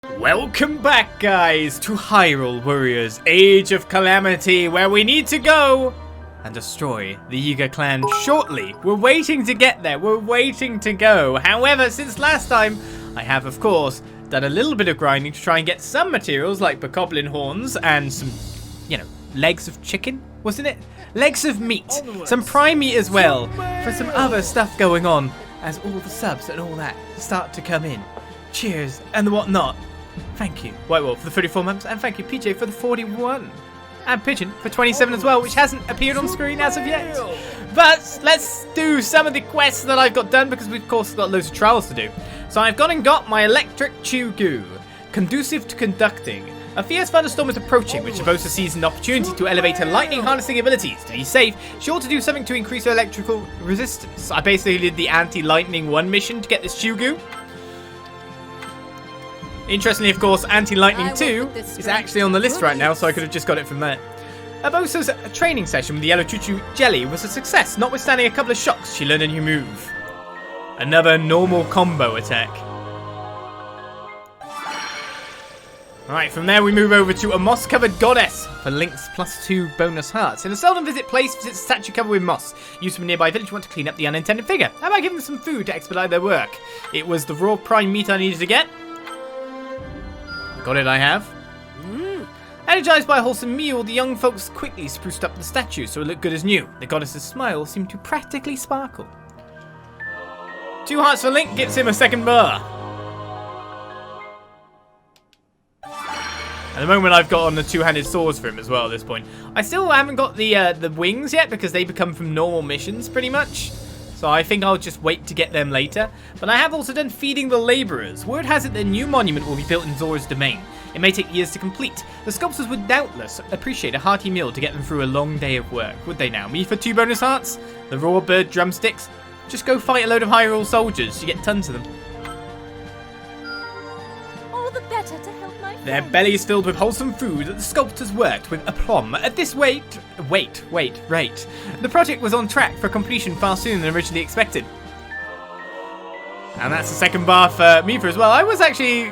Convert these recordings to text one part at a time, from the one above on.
Welcome back, guys, to Hyrule Warriors Age of Calamity, where we need to go and destroy the Yiga clan shortly. We're waiting to get there. We're waiting to go. However, since last time, I have, of course, done a little bit of grinding to try and get some materials like bokoblin horns and some, legs of chicken, wasn't it? Legs of meat. Some prime meat as well for some other stuff going on as all the subs and all that start to come in. Cheers and whatnot. Thank you, White Wolf, for the 34 months, and thank you, PJ, for the 41. And Pigeon for 27 as well, which hasn't appeared on screen as of yet. But let's do some of the quests that I've got done, because we've, of course, got loads of trials to do. So I've gone and got my electric Chugu, conducive to conducting. A fierce thunderstorm is approaching, which supposed to seize an opportunity to elevate her lightning harnessing abilities. To be safe, she ought to do something to increase her electrical resistance. I basically did the anti-lightning 1 mission to get this Chugu. Interestingly, of course, Anti-Lightning 2 is actually on the list right now, so I could have just got it from there. Abosa's training session with the Yellow Choo-Choo Jelly was a success, notwithstanding a couple of shocks. She learned a new move. Another normal combo attack. Alright, from there we move over to a moss-covered goddess for Link's +2 bonus hearts. In a seldom visit place, visits a statue covered with moss. Used from a nearby village want to clean up the unintended figure. How about giving them some food to expedite their work? It was the raw prime meat I needed to get. Got it, I have. Energized by a wholesome meal, the young folks quickly spruced up the statue so it looked good as new. The goddess's smile seemed to practically sparkle. 2 hearts for Link gets him a second bar. At the moment, I've got on the 2-handed swords for him as well at this point. I still haven't got the wings yet because they become from normal missions pretty much. So I think I'll just wait to get them later. But I have also done feeding the labourers. Word has it that a new monument will be built in Zora's domain. It may take years to complete. The sculptors would doubtless appreciate a hearty meal to get them through a long day of work, would they now? Me for 2 bonus hearts? The raw bird drumsticks? Just go fight a load of Hyrule soldiers. You get tons of them. All the better to help my friends. Their bellies filled with wholesome food that the sculptors worked with aplomb. At this rate. The project was on track for completion far sooner than originally expected. And that's the second bar for Mija as well. I was actually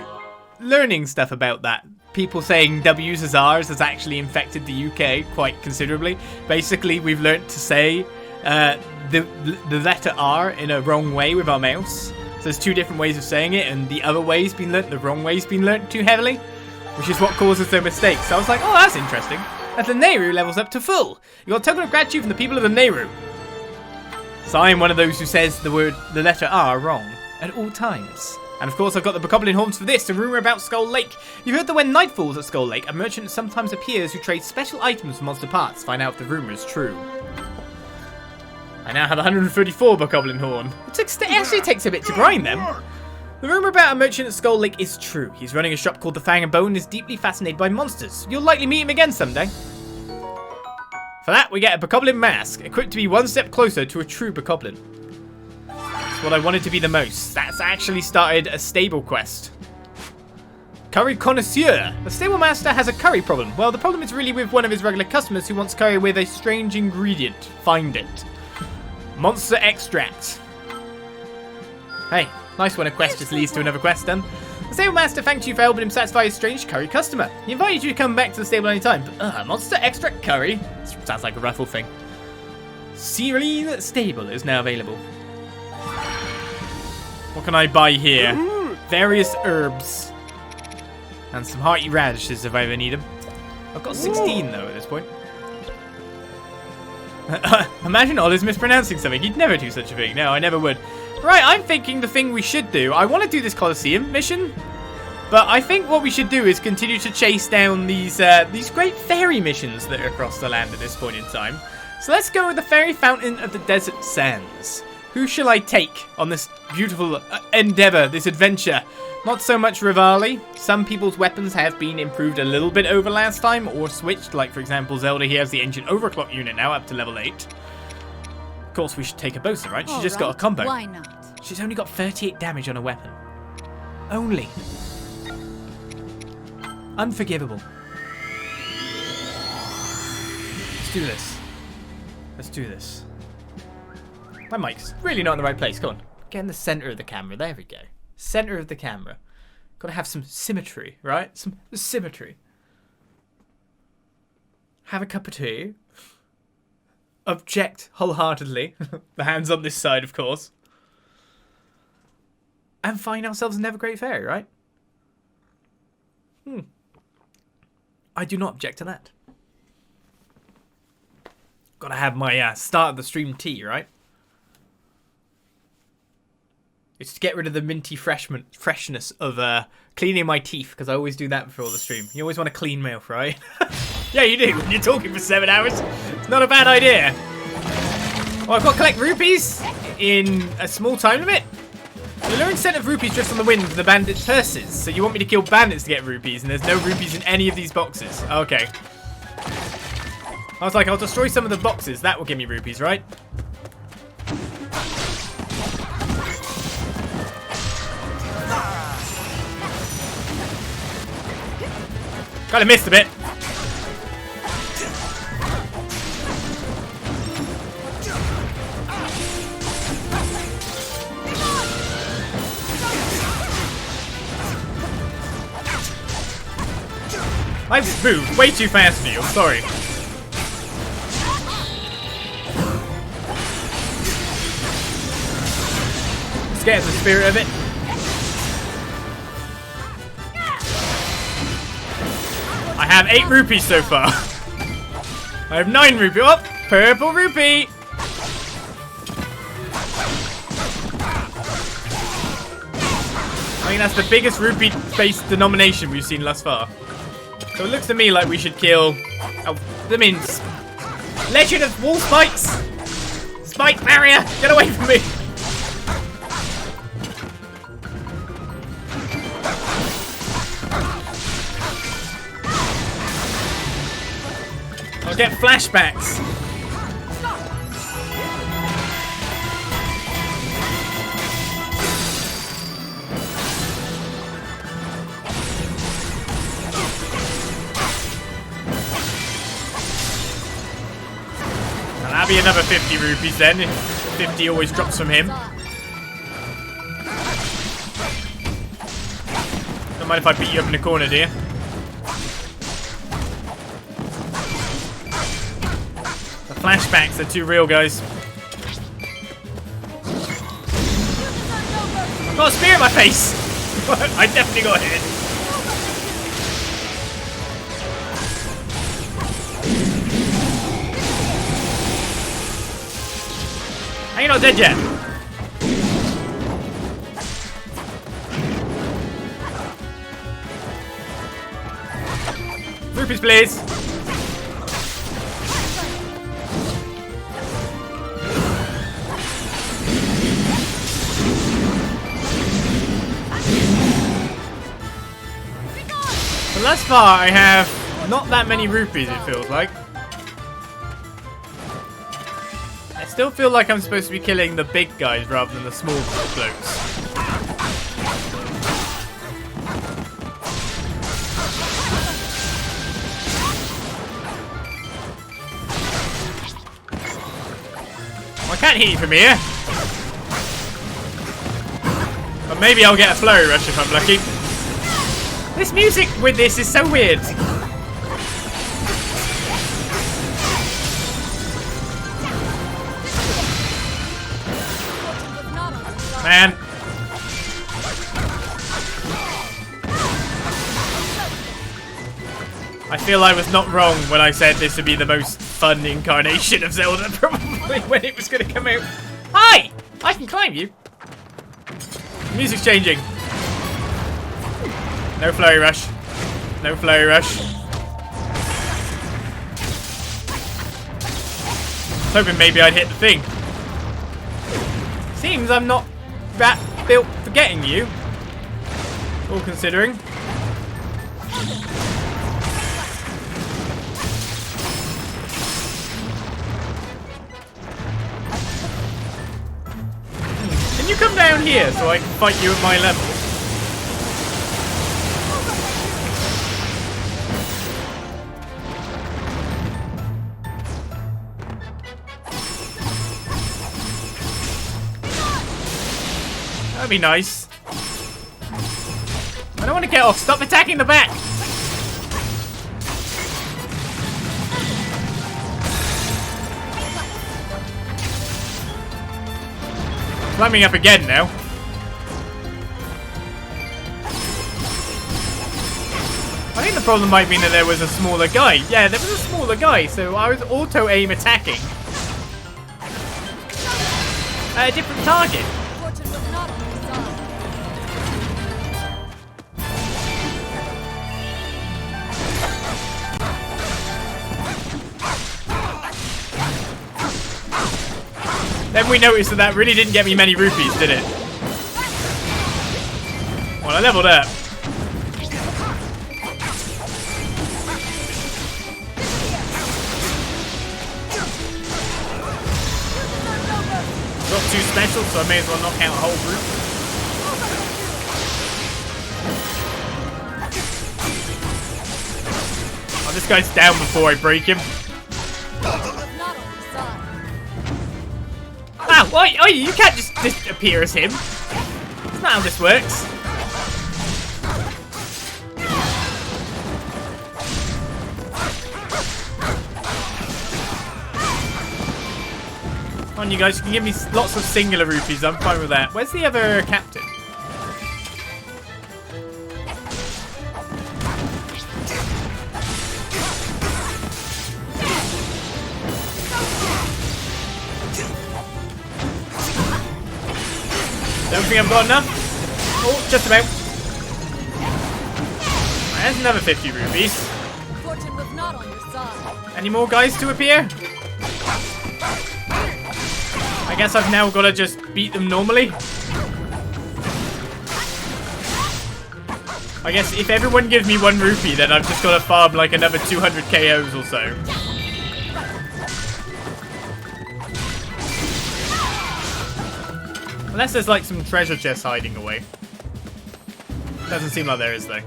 learning stuff about that. People saying W's as R's has actually infected the UK quite considerably. Basically, we've learnt to say the letter R in a wrong way with our mouse. So there's 2 different ways of saying it, and the other way's been learnt, the wrong way's been learnt too heavily, which is what causes their mistakes. So I was like, oh, that's interesting. As the Nehru levels up to full, you got a token of gratitude from the people of the Nehru. So I am one of those who says the letter R wrong at all times. And of course, I've got the bokoblin horns for this, a rumour about Skull Lake. You've heard that when night falls at Skull Lake, a merchant sometimes appears who trades special items for monster parts. Find out if the rumour is true. I now have 134 bokoblin horn. It actually takes a bit to grind them. The rumour about a merchant at Skull Lake is true. He's running a shop called the Fang and Bone and is deeply fascinated by monsters. You'll likely meet him again someday. For that, we get a bokoblin mask, equipped to be 1 step closer to a true bokoblin. That's what I wanted to be the most. That's actually started a stable quest. Curry connoisseur. The stable master has a curry problem. Well, the problem is really with one of his regular customers who wants curry with a strange ingredient. Find it. Monster extract. Hey, nice when a quest just leads to another quest done. The stable master thanked you for helping him satisfy his strange curry customer. He invited you to come back to the stable anytime, but monster extract curry? Sounds like a raffle thing. Cerealine Stable is now available. What can I buy here? Various herbs. And some hearty radishes if I ever need them. I've got 16 though at this point. Imagine Oli's mispronouncing something. He'd never do such a thing. No, I never would. Right, I'm thinking the thing we should do. I want to do this Coliseum mission. But I think what we should do is continue to chase down these Great Fairy missions that are across the land at this point in time. So let's go with the Fairy Fountain of the Desert Sands. Who shall I take on this beautiful endeavor, this adventure? Not so much Rivali. Some people's weapons have been improved a little bit over last time or switched. Like, for example, Zelda, he has the Ancient Overclock unit now up to level 8. Of course, we should take a Abosa, right? She's just got a combo. Why not? She's only got 38 damage on a weapon. Only. Unforgivable. Let's do this. Let's do this. My mic's really not in the right place. Come on. Get in the center of the camera. There we go. Center of the camera. Gotta have some symmetry, right? Some symmetry. Have a cup of tea. Object wholeheartedly. The hands on this side, of course. And find ourselves another Great Fairy, right? I do not object to that. Gotta have my start of the stream tea, right? It's to get rid of the minty freshness of cleaning my teeth, because I always do that before the stream. You always want a clean mouth, right? Yeah, you do. When you're talking for 7 hours, it's not a bad idea. Oh, I've got to collect rupees in a small time limit. The luring scent of rupees drifts on the wind with the bandit purses. So you want me to kill bandits to get rupees, and there's no rupees in any of these boxes. Okay. I was like, I'll destroy some of the boxes. That will give me rupees, right? Kind of missed a bit. I've moved way too fast for you, I'm sorry. Scares the spirit of it. I have 8 rupees so far. I have 9 rupees. Oh, purple rupee. I think that's the biggest rupee-based denomination we've seen thus far. So it looks to me like we should kill... Oh, the mints. Legend of Wall Spikes! Spike barrier! Get away from me! I'll get flashbacks. That'll be another 50 rupees then. 50 always drops from him. Don't mind if I beat you up in the corner, dear. The flashbacks are too real, guys. I've got a spear in my face! I definitely got hit. Are you not dead yet? Rupees, please. So thus far, I have not that many rupees, it feels like. I still feel like I'm supposed to be killing the big guys rather than the small blokes. Well, I can't hit you from here. But maybe I'll get a flurry rush if I'm lucky. This music with this is so weird. Man. I feel I was not wrong when I said this would be the most fun incarnation of Zelda, probably, when it was going to come out. Hi! I can climb you. The music's changing. No flurry rush. No flurry rush. I was hoping maybe I'd hit the thing. Seems I'm not that built for getting you. All considering. Can you come down here so I can fight you at my level? That'd be nice. I don't want to get off. Stop attacking the back. Climbing up again now. I think the problem might be that there was a smaller guy. Yeah, there was a smaller guy, so I was auto-aim attacking a different target. Fortune was not on your side. Then we noticed that that really didn't get me many rupees, did it? Well, I leveled up. Not too special, so I may as well knock out a whole group. Oh, this guy's down before I break him. Fortune was not on your side. Ow! Oi, you can't just disappear as him. That's not how this works. Come on, you guys, you can give me lots of singular rupees. I'm fine with that. Where's the other captain? Don't think I've got enough. Oh, just about. Right, there's another 50 rupees. Fortune was not on your side. Any more guys to appear? I guess I've now got to just beat them normally. I guess if everyone gives me 1 rupee, then I've just got to farm like another 200 KOs or so. Unless there's like some treasure chest hiding away. Doesn't seem like there is though.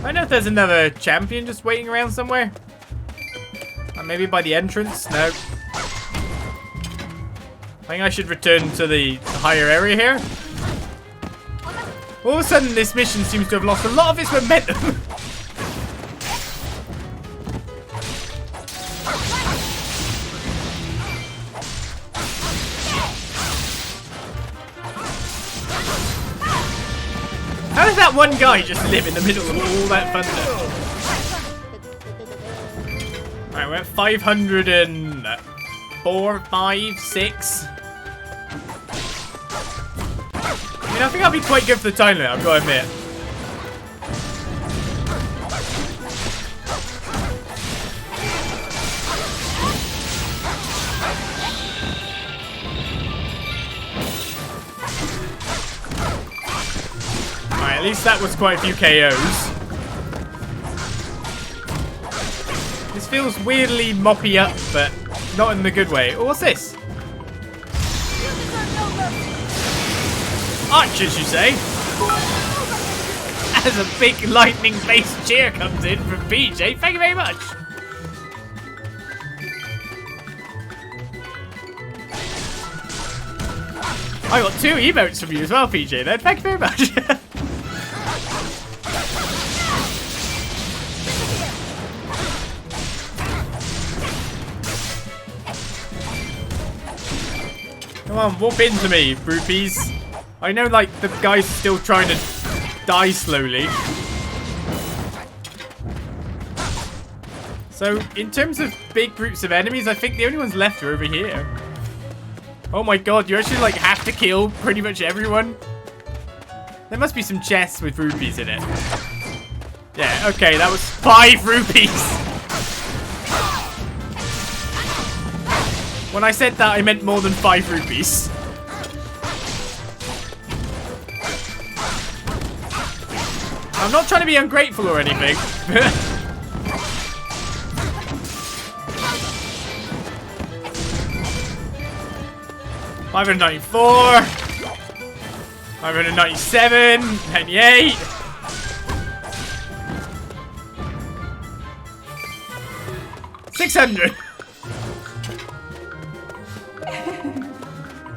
I know if there's another champion just waiting around somewhere. Maybe by the entrance? No. I think I should return to the higher area here. All of a sudden this mission seems to have lost a lot of its momentum. How does that one guy just live in the middle of all that thunder? Alright, we're at 504, 5, 6. I mean, I think I'll be quite good for the time limit, I've got to admit. Alright, at least that was quite a few KOs. This feels weirdly moppy up, but not in the good way. Oh, what's this? Archers, you say? As a big lightning-based cheer comes in from PJ, thank you very much. I got 2 emotes from you as well, PJ, then. Thank you very much. Come on, whoop into me, rupees. I know, like, the guy's still trying to die slowly. So, in terms of big groups of enemies, I think the only ones left are over here. Oh my god, you actually, like, have to kill pretty much everyone? There must be some chests with rupees in it. Yeah, okay, that was 5 rupees. When I said that, I meant more than 5 rupees. I'm not trying to be ungrateful or anything. 594, 597, 98. $600.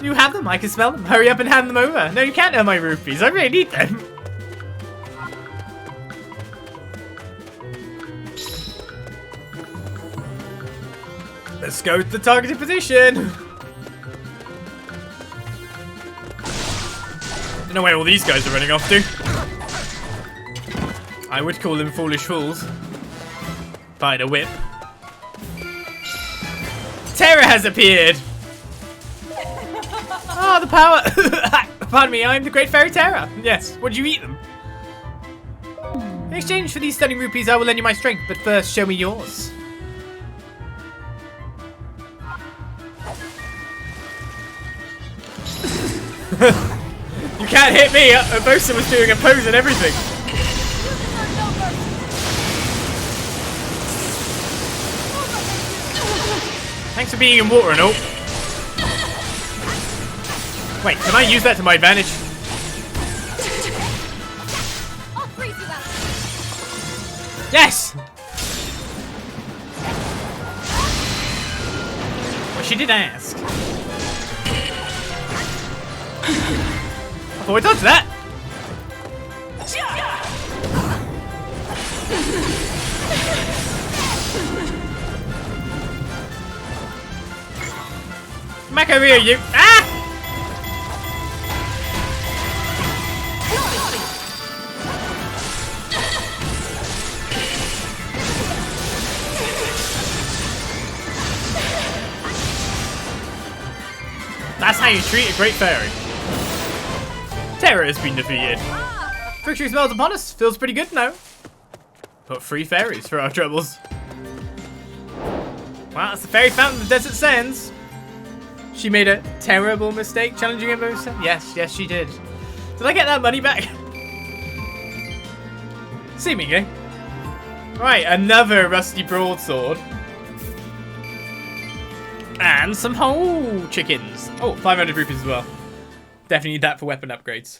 You have them, I can smell them. Hurry up and hand them over. No, you can't have my rupees. I really need them. Let's go to the targeted position. Don't know where all these guys are running off to. I would call them foolish fools. By the whip. Tera has appeared. Ah, the power. Pardon me, I'm the Great Fairy Tera. Yes, would you eat them? In exchange for these stunning rupees, I will lend you my strength, but first, show me yours. You can't hit me! Foursome was doing a pose and everything. Thanks for being in water and all. Wait, can I use that to my advantage? Yes! Well, she did ask. Oh, I dodged that! Come back over here, you! Ah! That's how you treat a Great Fairy. Tera has been defeated. Victory smells upon us. Feels pretty good now. Got 3 fairies for our troubles. Well, that's the fairy fountain of the desert sands. She made a terrible mistake challenging him. Yes, yes, she did. Did I get that money back? Seemingly. Right, another rusty broadsword. And some whole chickens. Oh, 500 rupees as well. Definitely need that for weapon upgrades.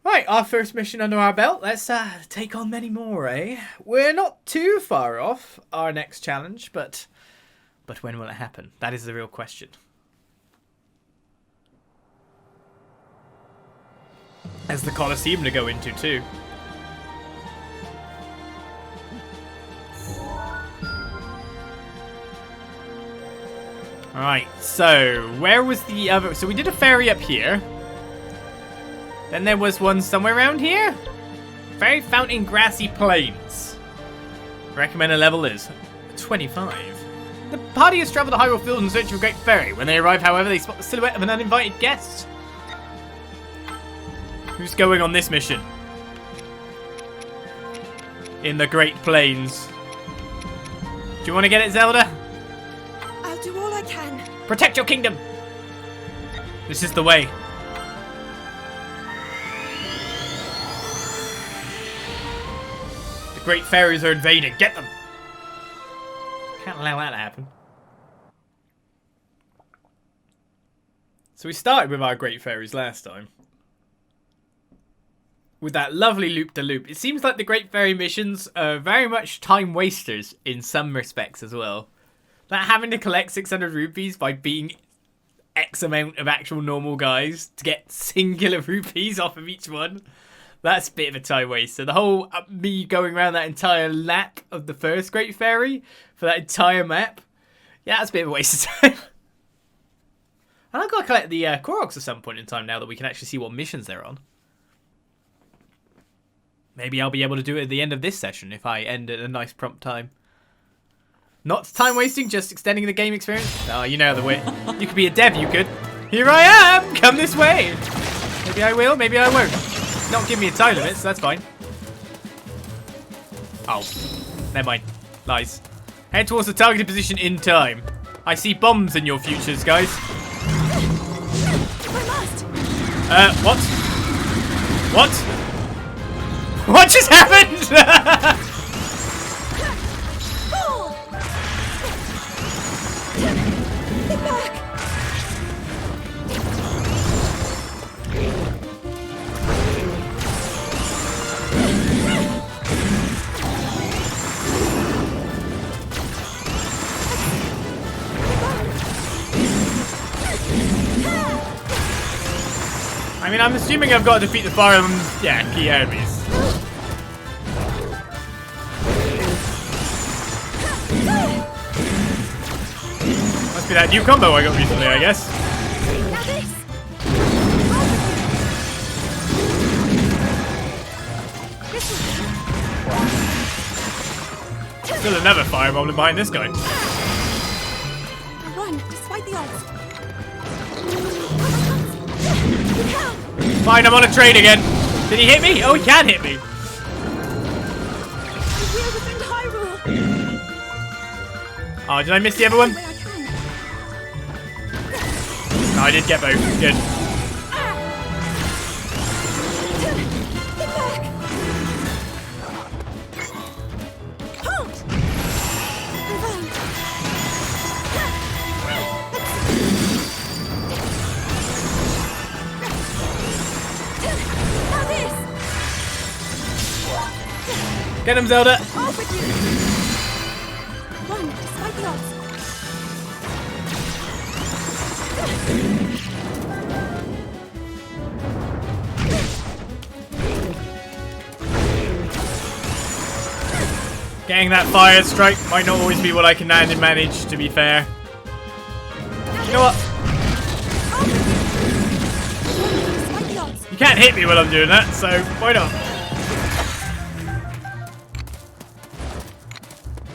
Right, our first mission under our belt. Let's take on many more, eh? We're not too far off our next challenge, but when will it happen? That is the real question. There's the Coliseum to go into too. Alright, so where was the other? So we did a ferry up here. Then there was one somewhere around here. Fairy Fountain in Grassy Plains. Recommended level is 25. The party has travelled to Hyrule Field in search of a Great Fairy. When they arrive, however, they spot the silhouette of an uninvited guest. Who's going on this mission? In the Great Plains. Do you want to get it, Zelda? I'll do all I can. Protect your kingdom! This is the way. The Great Fairies are invading. Get them! Can't allow that to happen. So we started with our Great Fairies last time. With that lovely loop-de-loop. It seems like the Great Fairy missions are very much time wasters in some respects as well. Like having to collect 600 rupees by beating X amount of actual normal guys to get singular rupees off of each one. That's a bit of a time waster. The whole me going around that entire lap of the first Great Fairy for that entire map. Yeah, that's a bit of a waste of time. And I've got to collect the Koroks at some point in time now that we can actually see what missions they're on. Maybe I'll be able to do it at the end of this session if I end at a nice prompt time. Not time wasting, just extending the game experience. Oh, you know the way. You could be a dev, you could. Here I am! Come this way! Maybe I will, maybe I won't. Not give me a time limit, so that's fine. Oh. Never mind. Lies. Head towards the targeted position in time. I see bombs in your futures, guys. What? What? What just happened? I mean, I'm assuming I've got to defeat the fire, yeah, key enemies. Must be that new combo I got recently, I guess. Now this. Still another fire rolling behind this guy. I won, despite the odds. Fine, I'm on a train again. Did he hit me? Oh, he can hit me. We're within Hyrule. Oh, did I miss the other one? Way I can. No, I did get both. Good. Get back. Halt. Revive. Now this. Get him, Zelda. Off with you. One, despite the odds. Getting that fire strike might not always be what I can manage, to be fair. You know what? Despite the odds. You can't hit me while I'm doing that, so why not?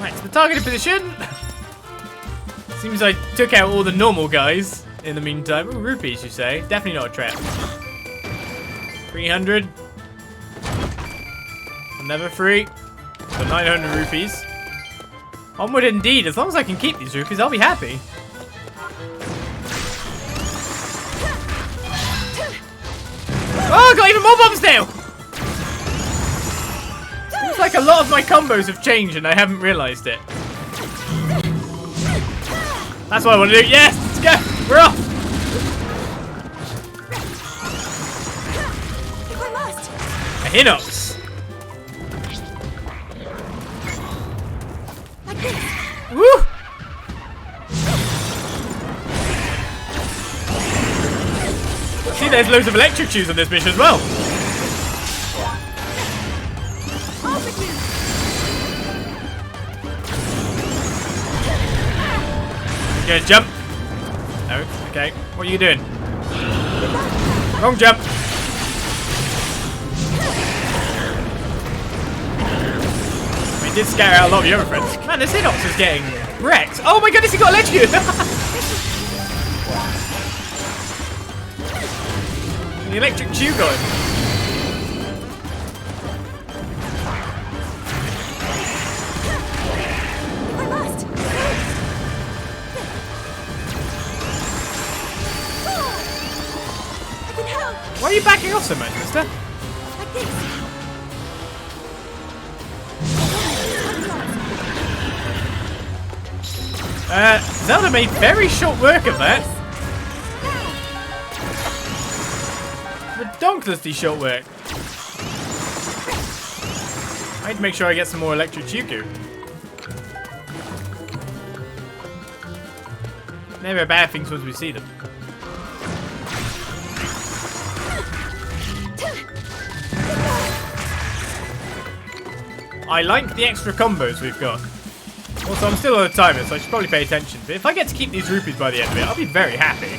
Right, to the targeted position. Seems I took out all the normal guys in the meantime. Ooh, rupees, you say? Definitely not a trap. 300. Another free. So 900 rupees. Onward indeed. As long as I can keep these rupees, I'll be happy. Oh, I got even more bombs now! Seems like a lot of my combos have changed and I haven't realized it. That's what I want to do. Yes, let's go. We're off. If I must. A Hinox. Like this. Woo! See, there's loads of electric shoes on this mission as well. Off with you. Good jump. No, okay. What are you doing? Wrong jump. We did scatter out a lot of your other friends. Man, this Hinox is getting wrecked. Oh my goodness, he got electrocuted. The electric chew going. If I must. I can help. Why are you backing off so much, mister? Like this. Zelda made very short work of that. Redonkulously short work. I need to make sure I get some more electric Chuku. Never bad things once we see them. I like the extra combos we've got. Also, I'm still on a timer, so I should probably pay attention. But if I get to keep these rupees by the end of it, I'll be very happy.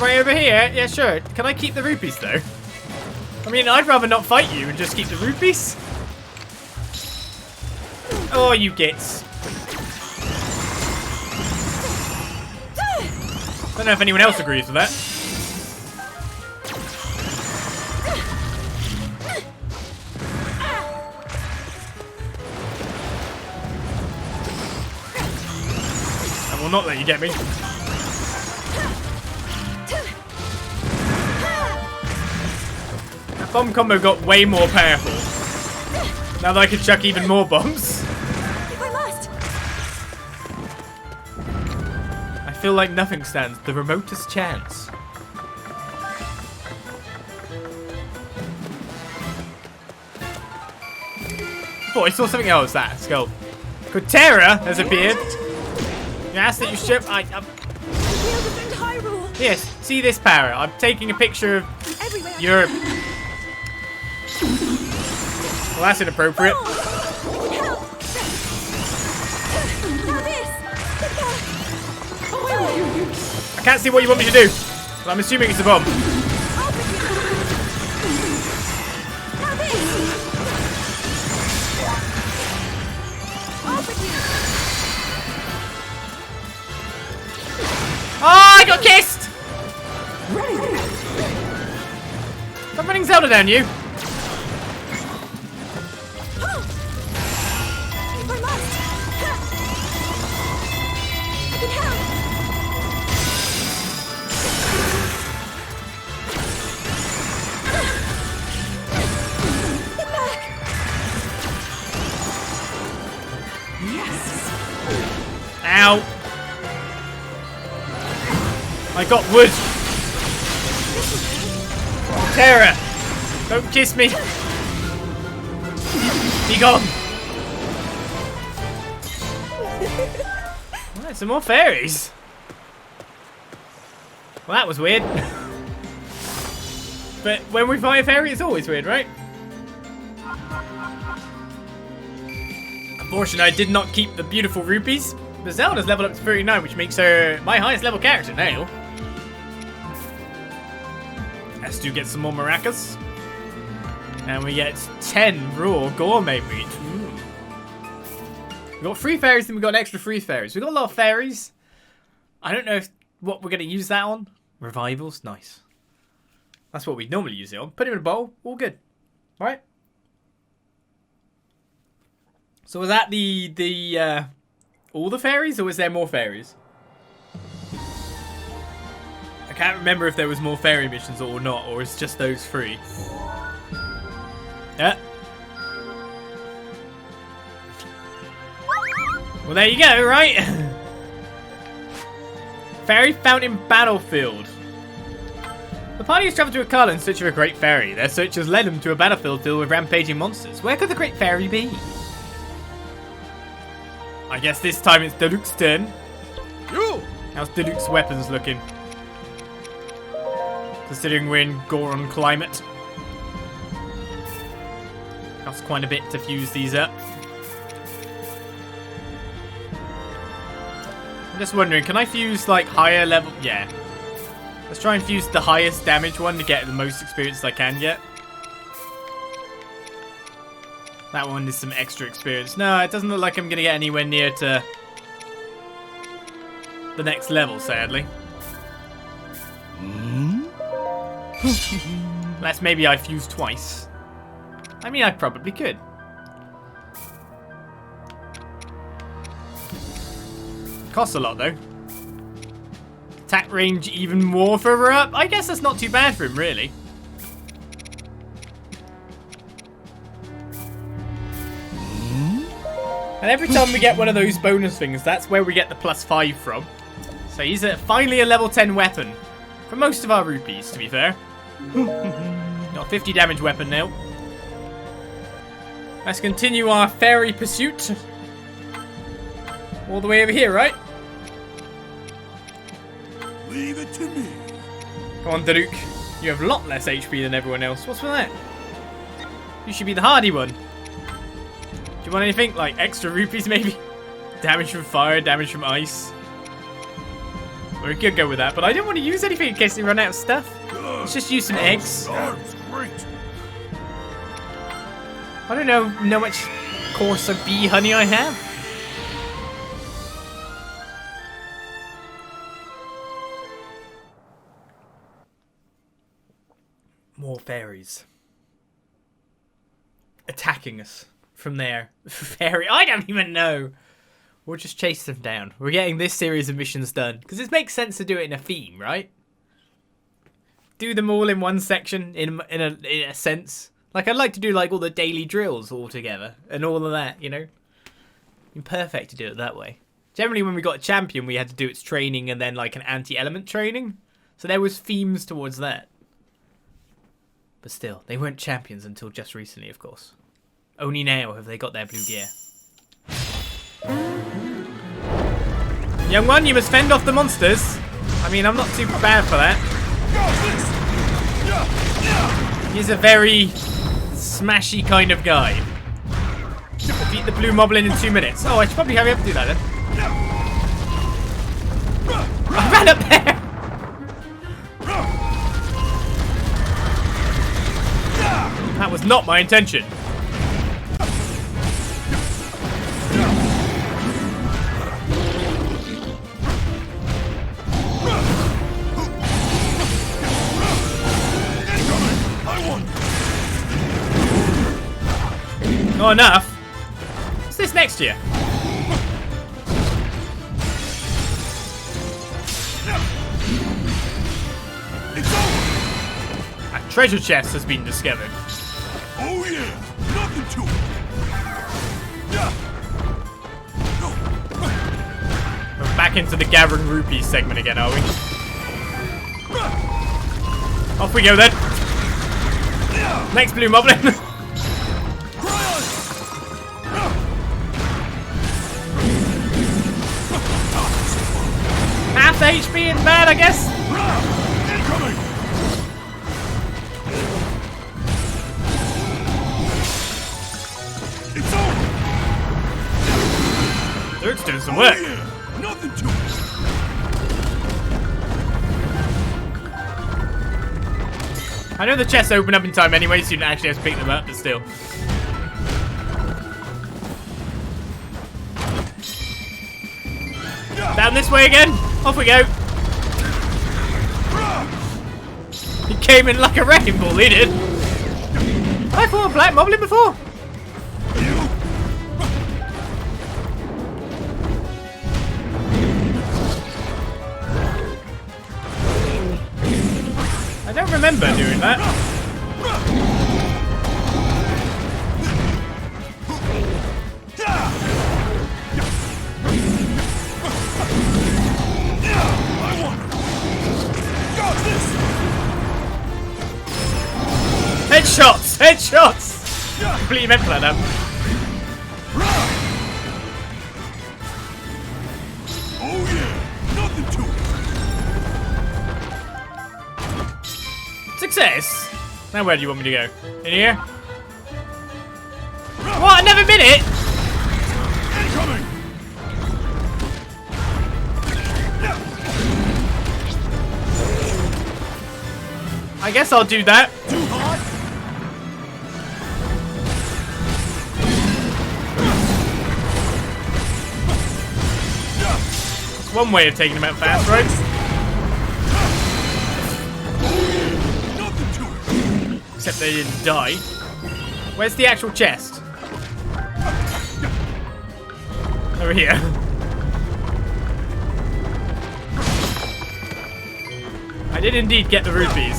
Right over here? Yeah, sure. Can I keep the rupees, though? I mean, I'd rather not fight you and just keep the rupees. Oh, you gits. Don't know if anyone else agrees with that. I will not let you get me. That bomb combo got way more powerful. Now that I can chuck even more bombs. If I must. I feel like nothing stands the remotest chance. Oh, I saw something else. That skull. Cotera has appeared. You asked that you ship. We're within Hyrule. Yes, see this power. I'm taking a picture of Everywhere. your... Well, that's inappropriate. Help! Now this! Get back! I can't see what you want me to do. But I'm assuming it's a bomb. Now this! Off with you! Oh, I got kissed! Stop running Zelda down, you. If I must! I can help! Get back! Yes! Ow. I got wood. Tera, don't kiss me. Be gone. Right, some more fairies. Well, that was weird. But when we fight a fairy, it's always weird, right? Unfortunately, I did not keep the beautiful rupees. But Zelda's leveled up to 39, which makes her my highest level character now. Hestu gets some more maracas. And we get 10 raw gourmet meat. Ooh. We got 3 fairies, then we got an extra 3 fairies. We got a lot of fairies. I don't know what we're going to use that on. Revivals, nice. That's what we normally use it on. Put it in a bowl, all good. Right? So was that the all the fairies, or was there more fairies? I can't remember if there was more fairy missions or not, or it's just those 3. Yeah. Well, there you go, right? Fairy Fountain Battlefield. The party has travelled to Akala in search of a Great Fairy. Their search has led them to a battlefield filled with rampaging monsters. Where could the Great Fairy be? I guess this time it's Diluc's turn. How's Diluc's weapons looking? Considering we're in Goron climate. That's quite a bit to fuse these up. I'm just wondering, can I fuse like higher level? Yeah. Let's try and fuse the highest damage one to get the most experience I can get. That one is some extra experience. No, it doesn't look like I'm going to get anywhere near to the next level, sadly. Unless maybe I fuse twice. I mean, I probably could. Costs a lot, though. Attack range even more further up. I guess that's not too bad for him, really. And every time we get one of those bonus things, that's where we get the +5 from. So he's finally a level 10 weapon. For most of our rupees, to be fair. Got a 50 damage weapon now. Let's continue our fairy pursuit. All the way over here, right? Leave it to me. Come on, Diluc. You have a lot less HP than everyone else. What's with that? You should be the hardy one. Do you want anything? Like extra rupees, maybe? Damage from fire, damage from ice. We could go with that, but I don't want to use anything in case they run out of stuff. Let's just use some eggs. Great. I don't know how much course of bee honey I have. More fairies. Attacking us from there. Fairy, I don't even know. We'll just chase them down. We're getting this series of missions done. Because it makes sense to do it in a theme, right? Do them all in one section, in a sense. Like, I'd like to do, like, all the daily drills all together. And all of that, you know? It'd be perfect to do it that way. Generally, when we got a champion, we had to do its training and then, like, an anti-element training. So there was themes towards that. But still, they weren't champions until just recently, of course. Only now have they got their blue gear. Young one, you must fend off the monsters. I mean, I'm not too bad for that. He's a very smashy kind of guy. Defeat the blue moblin in 2 minutes. Oh, I should probably hurry up and do that then. I ran up there! That was not my intention. Not enough. What's this next year? A treasure chest has been discovered. Oh yeah, nothing to it. We're back into the gathering rupees segment again, are we? Off we go then. Next blue moblin. Half the HP in bad, I guess. Incoming. It's over. Luke's doing some work. Oh, yeah. Nothing to it. I know the chests open up in time anyway, so you don't actually have to pick them up, but still. Down this way again. Off we go. He came in like a wrecking ball, he did. I fought a black moblin before. I don't remember doing that. Headshots! Headshots! Completely meant for that now. Oh yeah, nothing to it. Success! Now where do you want me to go? In here? What? Another minute? Incoming. I guess I'll do that. Too hot. It's one way of taking them out fast, right? Nothing to it. Except they didn't die. Where's the actual chest? Over here. I did indeed get the rupees.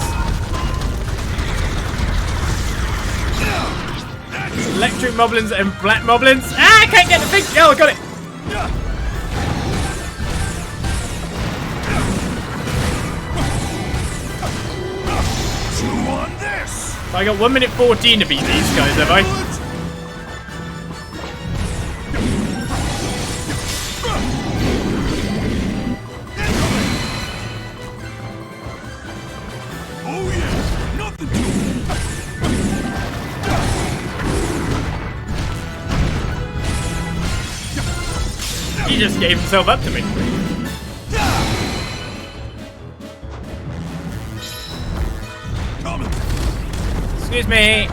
Electric moblins and black moblins. Ah, I can't get the thing. Oh, I got it. Chew on this. I got 1 minute 14 to beat these guys, have I? Oh yeah, nothing to it. He just gave himself up to me. Coming. Excuse me.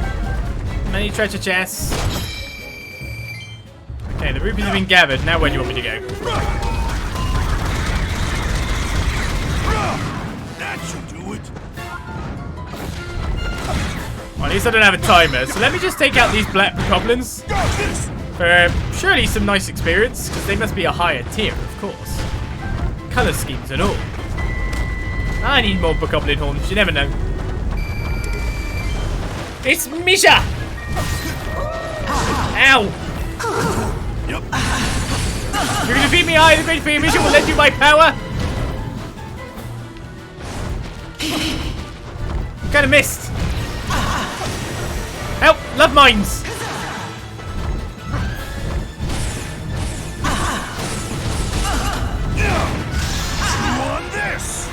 Many treasure chests. Okay, the rupees have been gathered. Now where do you want me to go? That should do it. Well, at least I don't have a timer, so let me just take out these black goblins Got this. for surely some nice experience, because they must be a higher tier, of course. Colour schemes and all. I need more goblin horns, you never know. It's Mija! Ow! Yep. You're gonna defeat me, I, the Great Fairies, will lend you my power! Kinda missed. Help! Love mines! Chew on this.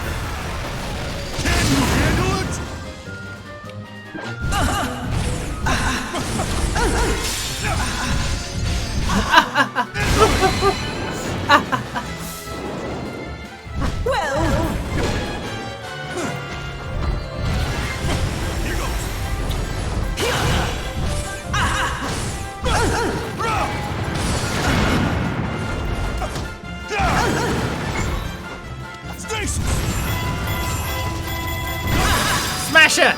smasher!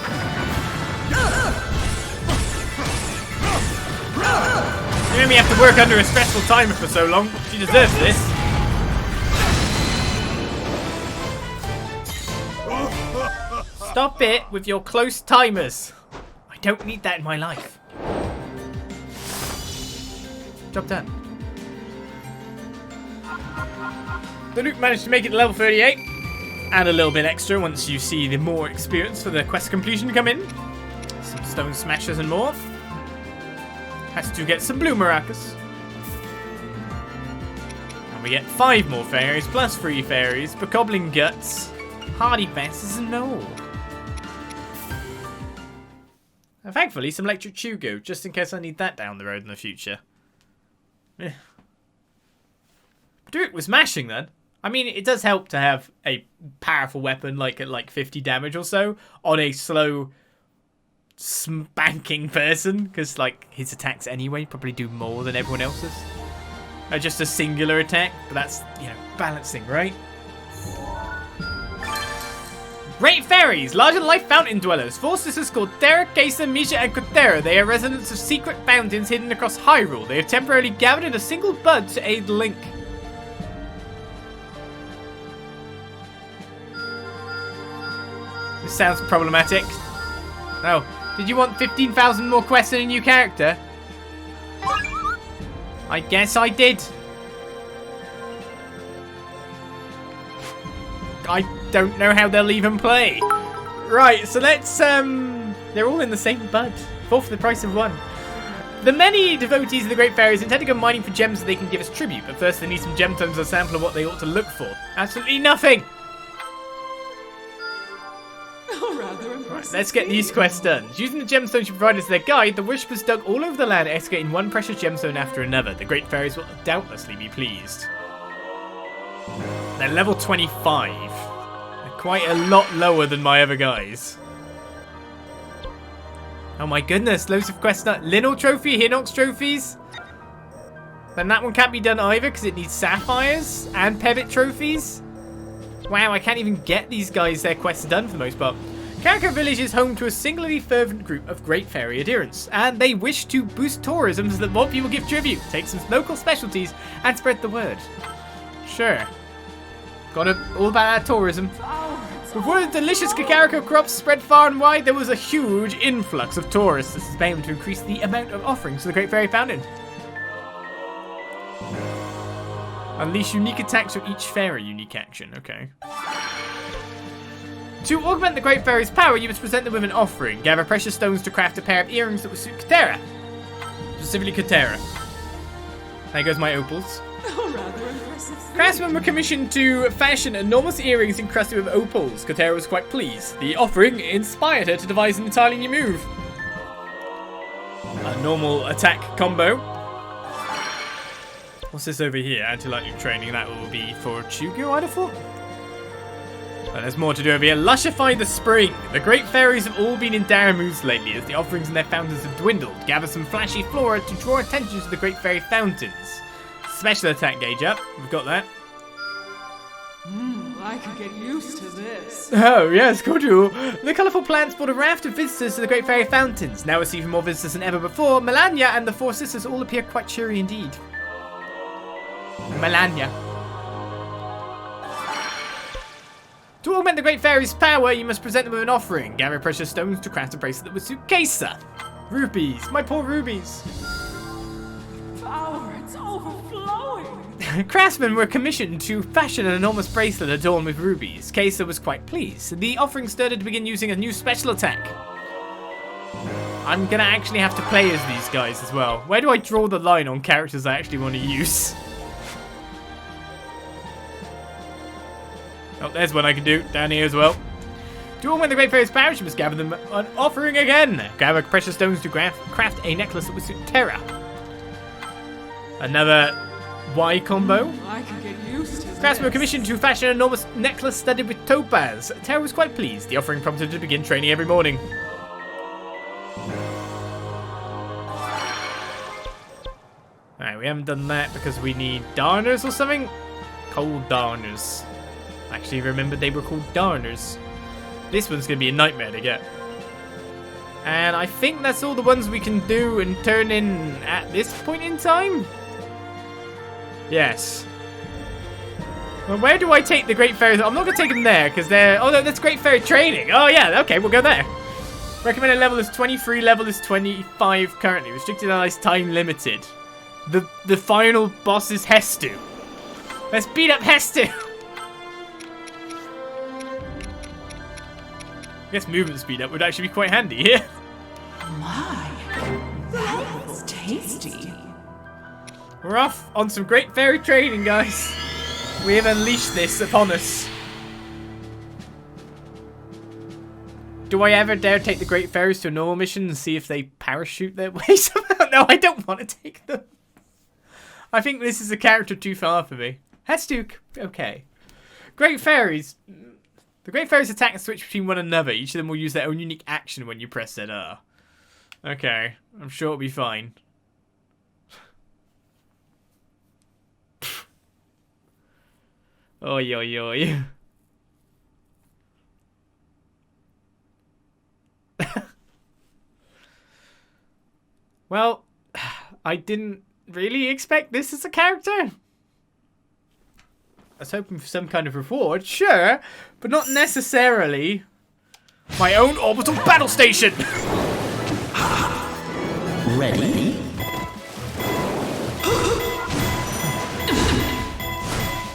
You made me have to work under a stressful timer for so long. She deserves this. Stop it with your close timers. I don't need that in my life. Job done. The Luke managed to make it to level 38. And a little bit extra once you see the more experience for the quest completion come in. Some stone smashers and more. Has to get some blue maracas. And we get 5 more fairies plus 3 fairies, bokoblin guts, hardy passes and more. And thankfully some electric chugo, just in case I need that down the road in the future. Yeah. Do it with smashing then. I mean, it does help to have a powerful weapon like at like 50 damage or so on a slow spanking person, because like his attacks anyway probably do more than everyone else's. Just a singular attack, but that's, you know, balancing, right? Great Fairies, larger-than-life fountain dwellers. 4 sisters called Tera, Mija, and Cotera. They are residents of secret fountains hidden across Hyrule. They have temporarily gathered in a single bud to aid Link. This sounds problematic. Oh, did you want 15,000 more quests and a new character? I guess I did. I don't know how they'll even play. Right, so let's, they're all in the same bud. 4 for the price of 1. The many devotees of the Great Fairies intend to go mining for gems so they can give us tribute, but first they need some gem tones or a sample of what they ought to look for. Absolutely nothing! Right, let's get these quests done. Using the gemstones you provided as their guide, the worshippers dug all over the land, excavating one precious gemstone after another. The Great Fairies will doubtlessly be pleased. They're level 25. They're quite a lot lower than my other guys. Oh my goodness, loads of quests done. Linnell trophy, Hinox trophies. Then that one can't be done either because it needs sapphires and pebble trophies. Wow, I can't even get these guys their quests done for the most part. Kakariko Village is home to a singularly fervent group of Great Fairy adherents, and they wish to boost tourism so that more people give tribute, take some local specialties, and spread the word. Sure. Got all about our tourism. Before the delicious Kakariko crops spread far and wide, there was a huge influx of tourists. This is bound to increase the amount of offerings to the Great Fairy Fountain. Unleash unique attacks for each fairy unique action. Okay. To augment the Great Fairy's power, you must present them with an offering. Gather precious stones to craft a pair of earrings that will suit Cotera. Specifically Cotera. There goes my opals. Craftsmen were commissioned to fashion enormous earrings encrusted with opals. Cotera was quite pleased. The offering inspired her to devise an entirely new move. A normal attack combo. What's this over here? Anti-lightning training. That will be for Chugo, I'd have thought. But there's more to do over here. Lushify the spring. The Great Fairies have all been in dire moods lately as the offerings in their fountains have dwindled. Gather some flashy flora to draw attention to the Great Fairy fountains. Special attack gauge up. We've got that. I could get used to this. Oh, yes, could you? The colourful plants brought a raft of visitors to the Great Fairy fountains. Now receiving more visitors than ever before, Melania and the 4 sisters all appear quite cheery indeed. Melania. To augment the Great Fairy's power, you must present them with an offering. Gather precious stones to craft a bracelet that would suit Kesa. Rubies. My poor rubies. Power, it's overflowing. Craftsmen were commissioned to fashion an enormous bracelet adorned with rubies. Kesa was quite pleased. The offering stirred her to begin using a new special attack. I'm gonna actually have to play as these guys as well. Where do I draw the line on characters I actually want to use? Oh, there's one I can do down here as well. To augment the Great Fairy's power, she must gather them an offering again. Gather precious stones to craft a necklace that would suit Tera. Another Y combo. I could get used to this. Craftsmen were commissioned to fashion an enormous necklace studded with topaz. Tera was quite pleased. The offering prompted her to begin training every morning. Alright, we haven't done that because we need darners or something. Cold darners. Actually remembered they were called darners. This one's going to be a nightmare to get. And I think that's all the ones we can do and turn in at this point in time. Yes. Well, where do I take the Great Fairies? I'm not going to take them there because they're... Oh, no, that's Great Fairy training. Oh, yeah. Okay, we'll go there. Recommended level is 23. Level is 25 currently. Restricted allies time limited. The final boss is Hestu. Let's beat up Hestu. I guess movement speed up would actually be quite handy here. My, that was tasty. We're off on some Great Fairy training, guys. We have unleashed this upon us. Do I ever dare take the Great Fairies to a normal mission and see if they parachute their way somehow? No, I don't want to take them. I think this is a character too far for me. Hestu, okay. Great Fairies. The Great Fairies attack and switch between one another. Each of them will use their own unique action when you press ZR. Okay, I'm sure it'll be fine. Oi, oi, oi. Well, I didn't really expect this as a character. I was hoping for some kind of reward, sure, but not necessarily my own orbital battle station. Ready?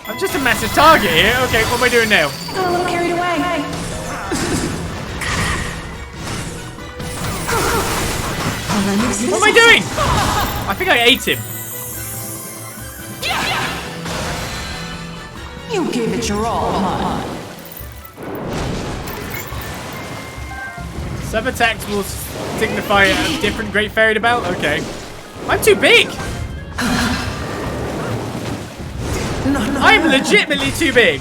I'm just a massive target here. Okay, what am I doing now? Got a little carried away. What am I doing? I think I ate him. You gave it your all, huh? Some attacks will signify a different Great Fairy to battle. Okay. I'm too big. I'm legitimately too big.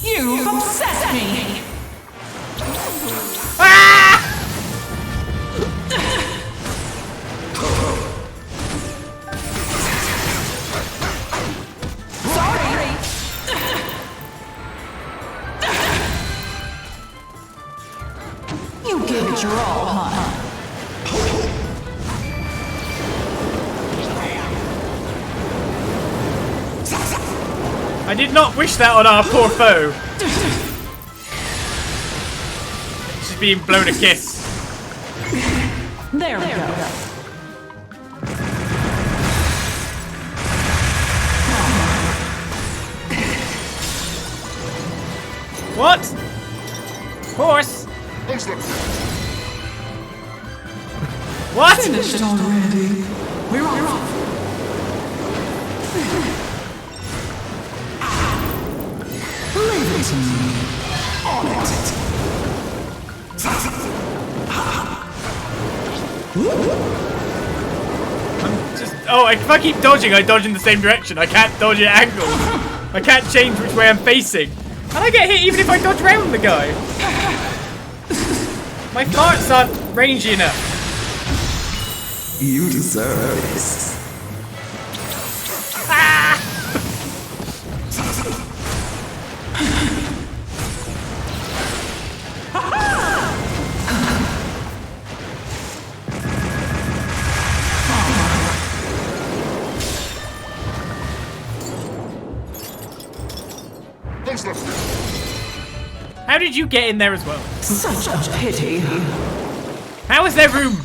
You've obsessed me. Ah! Sorry. You gave it your all, huh? I did not wish that on our poor foe. She's being blown a kiss. There we go. What? Horse? What? Finished already. We're off. Leave it to me. On it. Oh, if I keep dodging, I dodge in the same direction. I can't dodge at angles. I can't change which way I'm facing. And I get hit even if I dodge around the guy. My farts aren't rangy enough. You deserve this. Ah! How did you get in there as well? Such a pity. How is there room?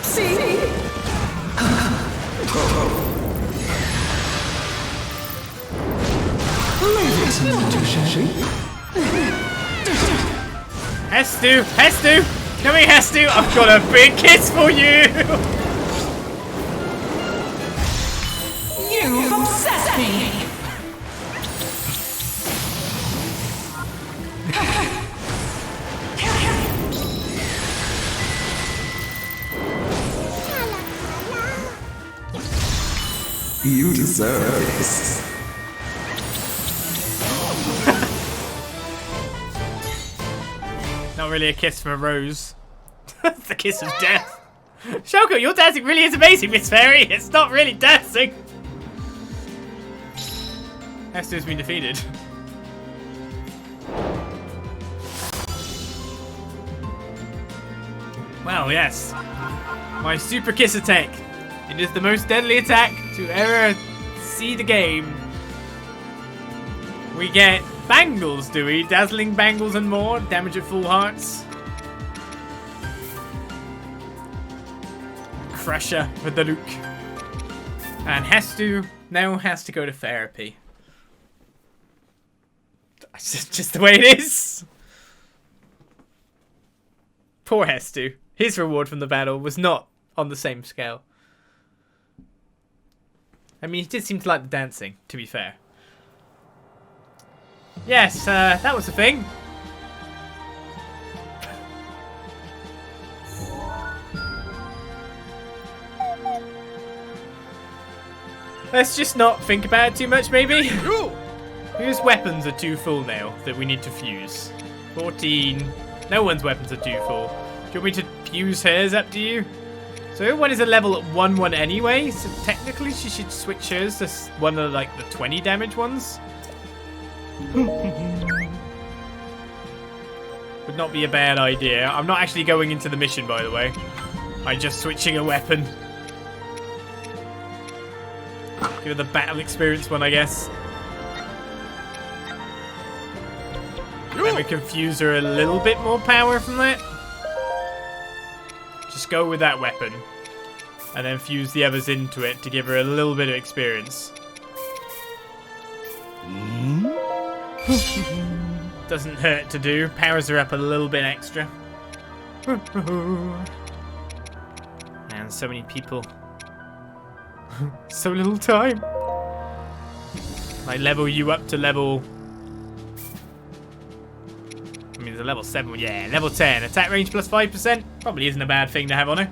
See? Leave it to me. Hestu! Hestu! Come here, Hestu! I've got a big kiss for you! You've obsessed me. You deserve this. Not really a kiss from a rose. It's the kiss of death. Shoko, your dancing really is amazing, Miss Fairy. It's not really dancing. Hestu's been defeated. Well, yes. My Super Kiss attack. It is the most deadly attack to ever see the game. We get bangles, do we? Dazzling bangles and more. Damage at full hearts. Crusher with the Luke. And Hestu now has to go to therapy. That's just the way it is. Poor Hestu. His reward from the battle was not on the same scale. I mean, he did seem to like the dancing, to be fair. Yes, that was the thing. Let's just not think about it too much, maybe. Whose weapons are too full now that we need to fuse? 14. No one's weapons are too full. Do you want me to fuse hers? Up to you. So everyone is a level at 1-1 anyway, so technically she should switch hers to one of like the 20 damage ones. Would not be a bad idea. I'm not actually going into the mission, by the way. I'm just switching a weapon. Give her the battle experience one, I guess. Then we can fuse her a little bit more power from that. Just go with that weapon. And then fuse the others into it to give her a little bit of experience. Doesn't hurt to do. Powers her up a little bit extra. And so many people. So little time. I level you up to level... I mean, there's a level 7. Yeah, level 10. Attack range plus 5%. Probably isn't a bad thing to have on her.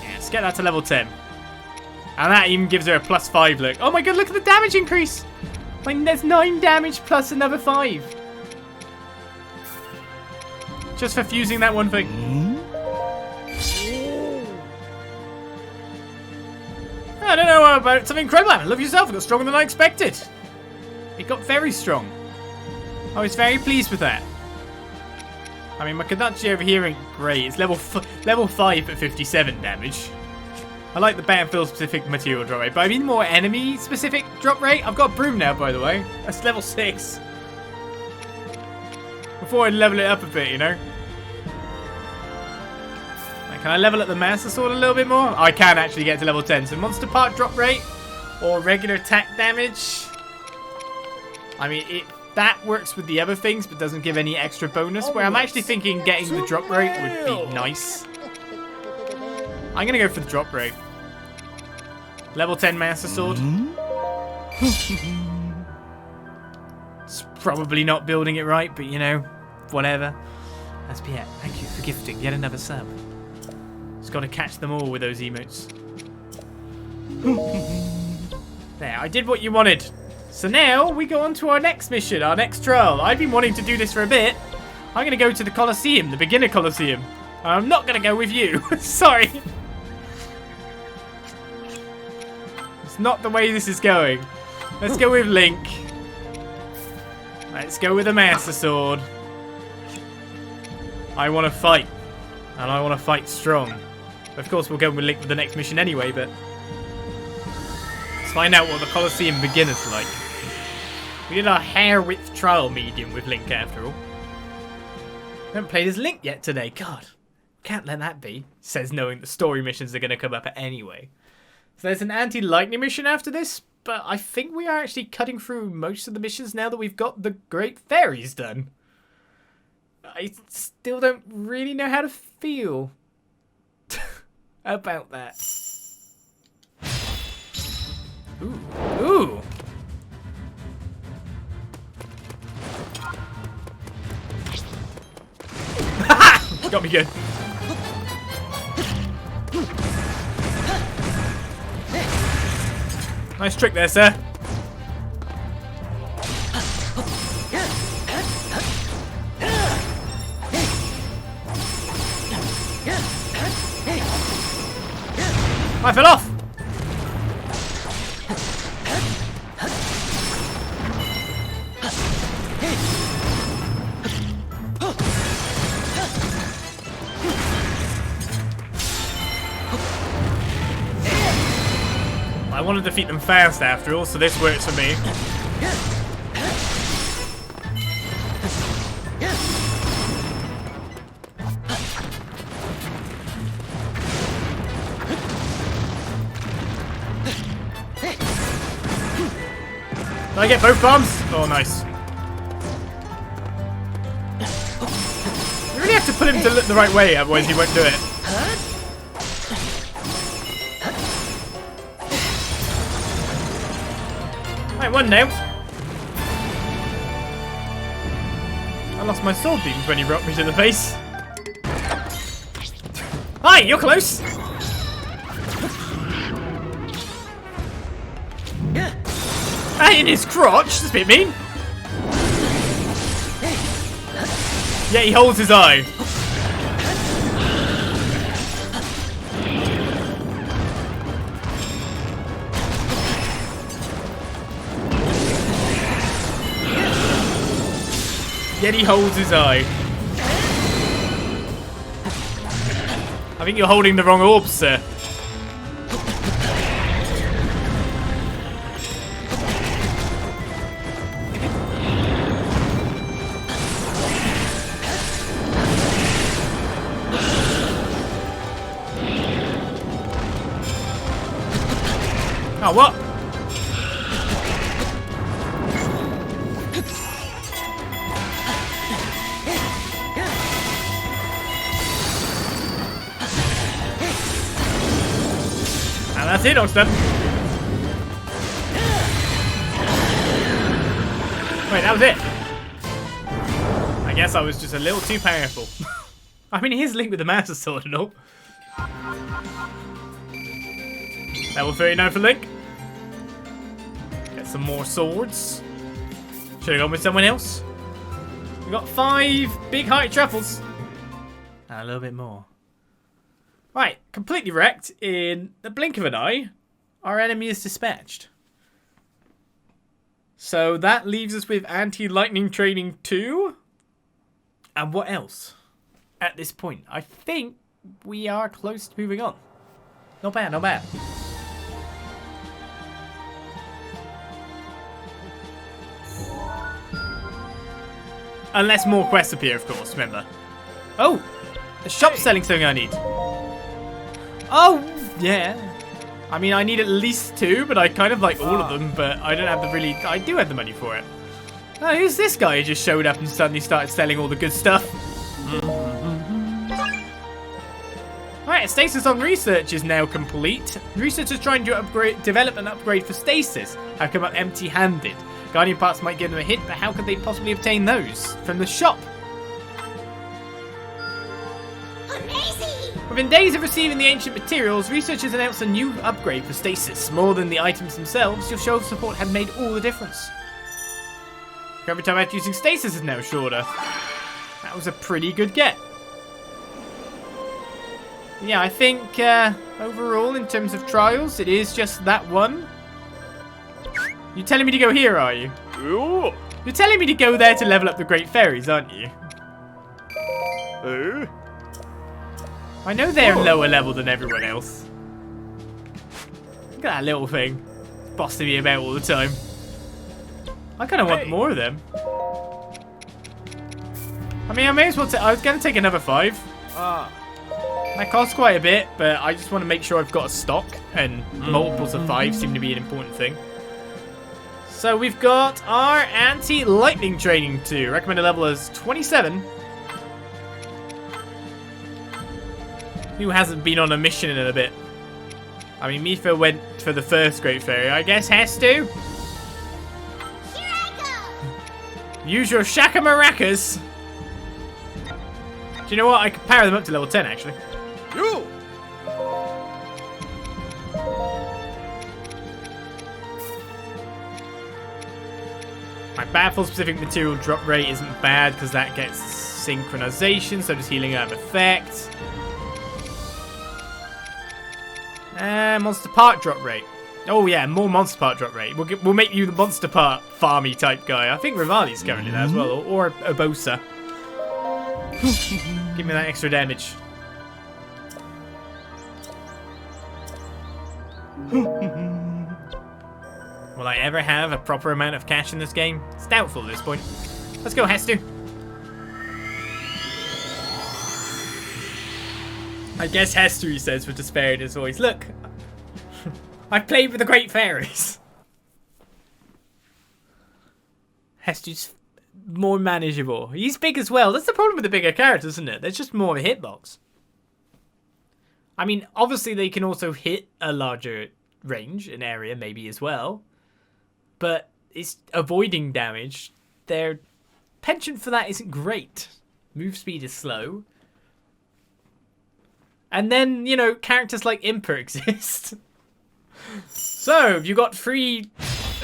Yeah, let's get that to level 10. And that even gives her a plus 5 look. Oh my god, look at the damage increase. Like, there's 9 damage plus another 5. Just for fusing that one thing. I don't know about something incredible. I love yourself. It got stronger than I expected. It got very strong. I was very pleased with that. I mean, my Kodachi over here ain't great. It's level 5 at 57 damage. I like the battlefield-specific material drop rate, but I mean more enemy-specific drop rate. I've got Broom now, by the way. That's level 6. Before I level it up a bit, you know. Can I level up the Master Sword a little bit more? I can actually get to level 10. So monster part drop rate or regular attack damage. I mean, that works with the other things, but doesn't give any extra bonus. Where I'm actually thinking getting the drop rate would be nice. I'm going to go for the drop rate. Level 10 Master Sword. It's probably not building it right, but you know, whatever. That's Pierre. Thank you for gifting yet another sub. Just got to catch them all with those emotes. There, I did what you wanted. So now we go on to our next mission, our next trial. I've been wanting to do this for a bit. I'm going to go to the Colosseum, the beginner Colosseum. I'm not going to go with you. Sorry. It's not the way this is going. Let's go with Link. Let's go with the Master Sword. I want to fight. And I want to fight strong. Of course, we'll go with Link with the next mission anyway, but... let's find out what the Colosseum beginner's like. We did our hair width trial medium with Link after all. Haven't played as Link yet today. God, can't let that be. Says knowing the story missions are going to come up anyway. So there's an anti-lightning mission after this, but I think we are actually cutting through most of the missions now that we've got the Great Fairies done. I still don't really know how to feel about that. Ooh. Ooh. Got me good. Nice trick there, sir. I fell off. I want to defeat them fast after all, so this works for me. Did I get both bombs? Oh, nice. You really have to put him to look the right way, otherwise he won't do it. Right, one now. I lost my sword beams when he rocked me to the face. Hi, you're close. Right in his crotch. That's a bit mean. Yeah, he holds his eye. Yet he holds his eye. I think you're holding the wrong orb, sir. Oh, what? And that's it, Oxton. Wait, that was it. I guess I was just a little too powerful. I mean, he is linked with the Master Sword and all. Level 39 for Link. Get some more swords. Should have gone with someone else. We've got 5 big height truffles. And a little bit more. Right, completely wrecked in the blink of an eye. Our enemy is dispatched. So that leaves us with anti-lightning training 2. And what else? At this point, I think we are close to moving on. Not bad, not bad. Unless more quests appear, of course, remember. Oh! The shop's selling something I need. Oh, yeah. I mean, I need at least 2, but I kind of like all of them, but I don't have the really... I do have the money for it. Oh, who's this guy who just showed up and suddenly started selling all the good stuff? Alright, stasis on research is now complete. Researchers trying to develop an upgrade for stasis have come up empty-handed. Guardian parts might give them a hit, but how could they possibly obtain those? From the shop. Amazing! Within days of receiving the ancient materials, researchers announced a new upgrade for stasis. More than the items themselves, your show of support had made all the difference. Every time after using stasis is now shorter. That was a pretty good get. Yeah, I think overall, in terms of trials, it is just that one. You're telling me to go here, are you? Ooh. You're telling me to go there to level up the Great Fairies, aren't you? I know they're lower level than everyone else. Look at that little thing. Bossing me about all the time. I kind of want more of them. I mean, I may as well I was going to take another 5. That costs quite a bit, but I just want to make sure I've got a stock. And multiples of 5 seem to be an important thing. So we've got our anti-lightning training 2. Recommended level is 27. Who hasn't been on a mission in a bit? I mean, Mifa went for the first Great Fairy. I guess Hestu. Here I go! Use your Shaka Maracas. Do you know what? I could power them up to level 10, actually. You! My baffle-specific material drop rate isn't bad because that gets synchronization, so does healing out of effect. Monster part drop rate. Oh yeah, more monster part drop rate. We'll make you the monster part farmy type guy. I think Rivali's currently there as well, or Obosa. Give me that extra damage. Will I ever have a proper amount of cash in this game? It's doubtful at this point. Let's go, Hestu. I guess Hestu, he says with despair in his voice. Look, I've played with the Great Fairies. Hestu's more manageable. He's big as well. That's the problem with the bigger characters, isn't it? There's just more of a hitbox. I mean, obviously they can also hit a larger range, an area maybe as well. But it's avoiding damage. Their penchant for that isn't great. Move speed is slow. And then, you know, characters like Imper exist. So, you got 3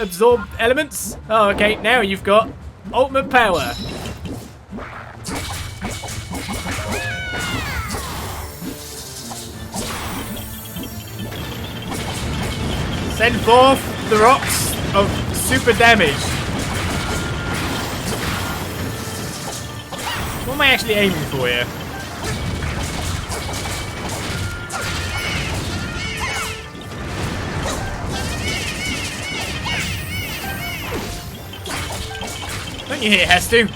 absorb elements. Oh, okay, now you've got ultimate power. Send forth the rocks of super damage. What am I actually aiming for here? Don't you hear, Hestu?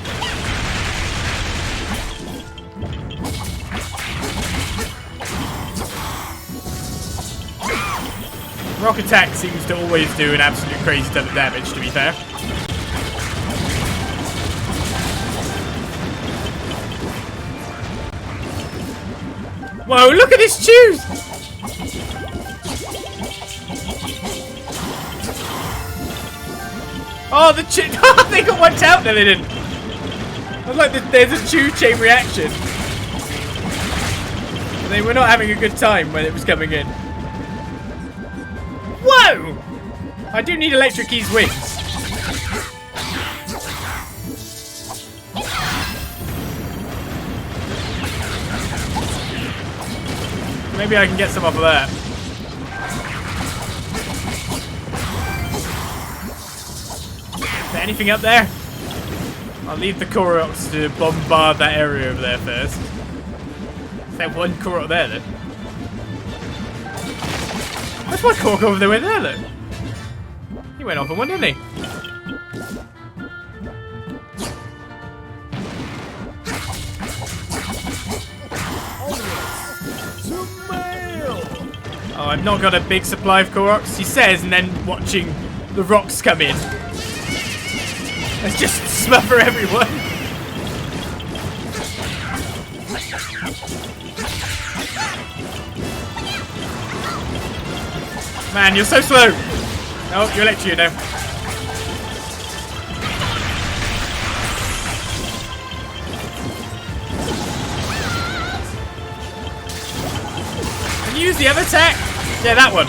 Rock attack seems to always do an absolute crazy ton of damage, to be fair. Whoa, look at this choose! Oh, the chew. They got wiped out. No, they didn't. I was like, there's a chew chain reaction. They were not having a good time when it was coming in. Whoa! I do need electric keys wings. Maybe I can get some off of that. Is there anything up there? I'll leave the Koroks to bombard that area over there first. Is there one Korok there then? There's one Korok over there, look. He went off on one, didn't he? Oh, I've not got a big supply of Koroks, he says, and then watching the rocks come in. Let's just smother everyone. Man, you're so slow. Oh, you're electrocuted now. Can you use the other attack? Yeah, that one.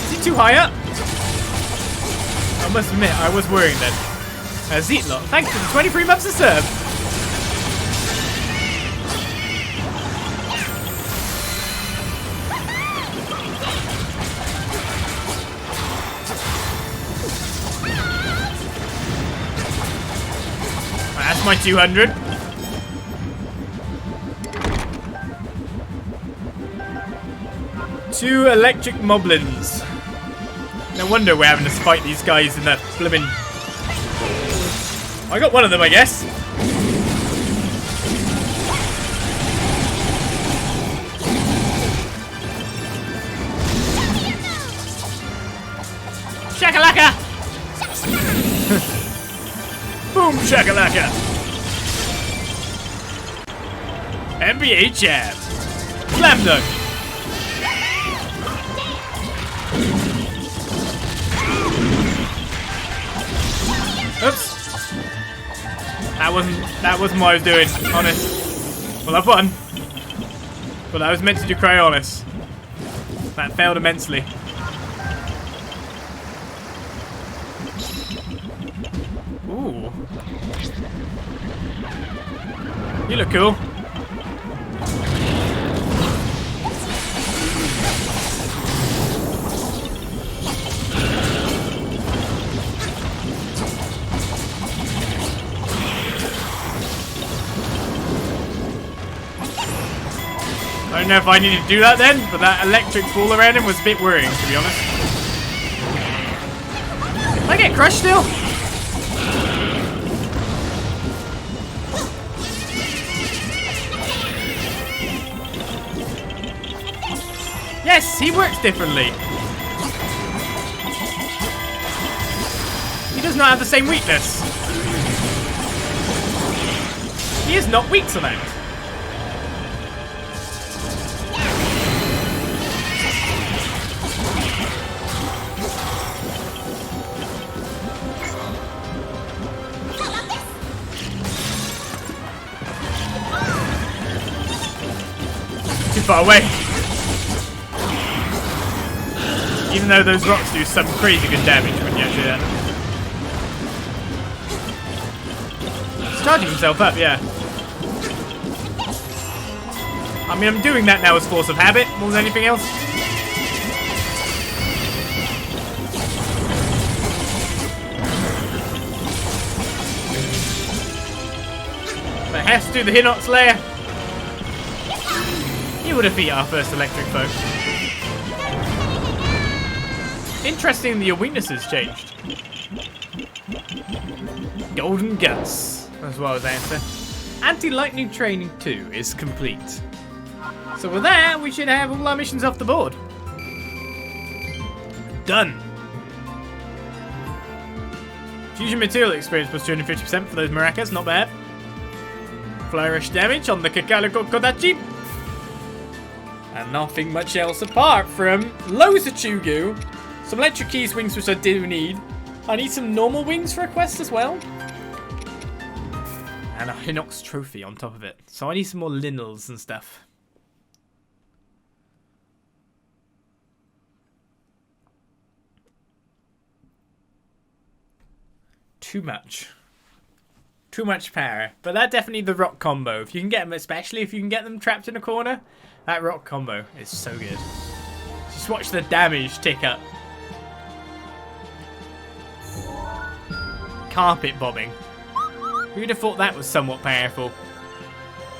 Is he too high up? I must admit, I was worrying then. Zeetlot, thanks for the 23 months of serve. That's my 200. Two electric moblins. No wonder we're having to fight these guys in that flippin'. I got one of them, I guess. Shakalaka! Boom shakalaka! NBA champ! Slam dunk! Oops. That wasn't what I was doing, honest. Well, I've won. But I was meant to do Cryonis. That failed immensely. Ooh. You look cool. I don't know if I needed to do that then, but that electric ball around him was a bit worrying, to be honest. Did I get crushed still? Yes, he works differently. He does not have the same weakness. He is not weak to that. Too far away. Even though those rocks do some crazy good damage when you actually hit them. He's charging himself up, yeah. I mean, I'm doing that now as force of habit more than anything else. But Hestu, the Hinot Slayer. He would defeat our first electric foe. Interesting that your weaknesses changed. Golden Guts, as well as answer. Anti-lightning training 2 is complete. So with that, we should have all our missions off the board. Done. Fusion material experience plus 250% for those maracas, not bad. Flourish damage on the Kakaliko Kodachi. And nothing much else apart from loads of Chugu. Some electric keys wings, which I do need. I need some normal wings for a quest as well. And a Hinox trophy on top of it. So I need some more linnels and stuff. Too much. Too much power. But that definitely the rock combo. If you can get them, especially if you can get them trapped in a corner, that rock combo is so good. Just watch the damage tick up. Carpet bombing. Who'd have thought that was somewhat powerful?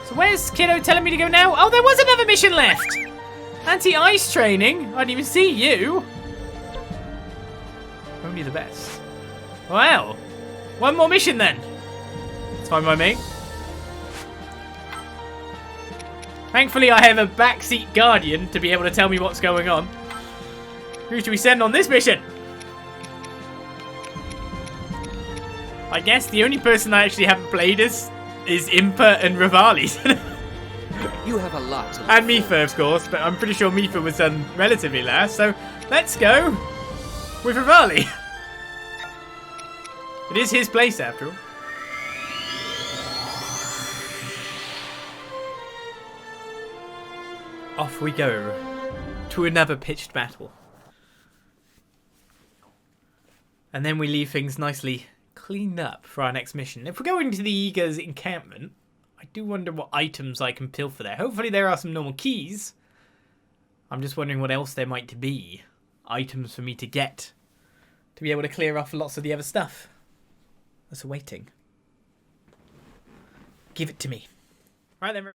So where's Kiddo telling me to go now? Oh, there was another mission left! Anti-ice training? I didn't even see you! Only the best. Well, one more mission then. It's fine by me. Thankfully I have a backseat guardian to be able to tell me what's going on. Who should we send on this mission? I guess the only person I actually haven't played is Impa and Rivali. You have a lot to And Mifa, of course, but I'm pretty sure Mifa was done relatively last, so let's go with Rivali. It is his place, after all. Off we go to another pitched battle. And then we leave things nicely cleaned up for our next mission. If we're going to the Eager's encampment, I do wonder what items I can pilfer there. Hopefully there are some normal keys. I'm just wondering what else there might be. Items for me to get to be able to clear off lots of the other stuff that's awaiting. Give it to me. Right then.